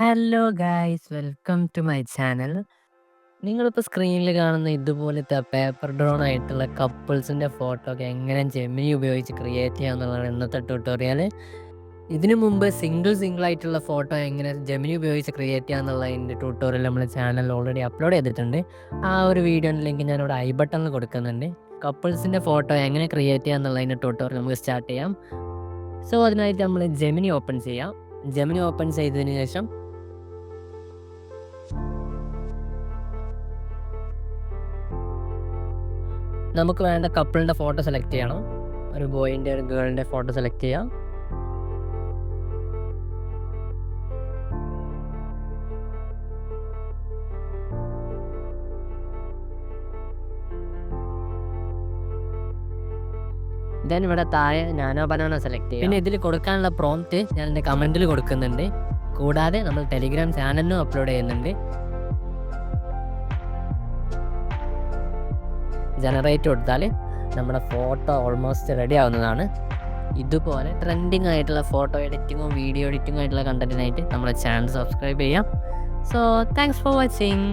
Hello guys welcome to my channel. നിങ്ങളിപ്പോൾ സ്ക്രീനിൽ കാണുന്ന ഇതുപോലത്തെ പേപ്പർ ഡ്രോൺ ആയിട്ടുള്ള കപ്പിൾസിൻ്റെ ഫോട്ടോ ഒക്കെ എങ്ങനെ ജെമിനി ഉപയോഗിച്ച് ക്രിയേറ്റ് ചെയ്യാമെന്നുള്ളതാണ് ഇന്നത്തെ ട്യൂട്ടോറിയൽ. ഇതിനു മുമ്പ് സിംഗിൾ ആയിട്ടുള്ള ഫോട്ടോ എങ്ങനെ ജെമിനി ഉപയോഗിച്ച് ക്രിയേറ്റ് ചെയ്യാമെന്നുള്ളതിൻ്റെ ട്യൂട്ടോറിയൽ നമ്മുടെ ചാനലിൽ ഓൾറെഡി അപ്ലോഡ് ചെയ്തിട്ടുണ്ട്. ആ ഒരു വീഡിയോൻ്റെ ലിങ്ക് ഞാനിവിടെ ഐ ബട്ടണിൽ കൊടുക്കുന്നുണ്ട്. കപ്പിൾസിൻ്റെ ഫോട്ടോ എങ്ങനെ ക്രിയേറ്റ് ചെയ്യാമെന്നുള്ളതിൻ്റെ ട്യൂട്ടോറിയൽ നമുക്ക് സ്റ്റാർട്ട് ചെയ്യാം. സോ അതിനായിട്ട് നമ്മൾ ജെമിനി ഓപ്പൺ ചെയ്യാം. ജെമിനി ഓപ്പൺ ചെയ്തതിന് ശേഷം നമുക്ക് വേണ്ട കപ്പിളിൻ്റെ ഫോട്ടോ സെലക്ട് ചെയ്യണം. ഒരു ബോയിൻ്റെ ഒരു ഗേളിൻ്റെ ഫോട്ടോ സെലക്ട് ചെയ്യാം. ദെൻ ഇവിടെ താഴെ നാനോ ബനാന സെലക്ട് ചെയ്യാം. പിന്നെ ഇതിൽ കൊടുക്കാനുള്ള പ്രോംപ്റ്റ് ഞാൻ എൻ്റെ കമൻറ്റിൽ കൊടുക്കുന്നുണ്ട്. കൂടാതെ നമ്മൾ ടെലിഗ്രാം ചാനലിനും അപ്ലോഡ് ചെയ്യുന്നുണ്ട്. ജനറേറ്റ് കൊടുത്താൽ നമ്മുടെ ഫോട്ടോ ഓൾമോസ്റ്റ് റെഡി ആവുന്നതാണ്. ഇതുപോലെ ട്രെൻഡിങ് ആയിട്ടുള്ള ഫോട്ടോ എഡിറ്റിങ്ങും വീഡിയോ എഡിറ്റിങ്ങും ആയിട്ടുള്ള കണ്ടന്റിനായിട്ട് നമ്മുടെ ചാനൽ സബ്സ്ക്രൈബ് ചെയ്യാം. So thanks for watching.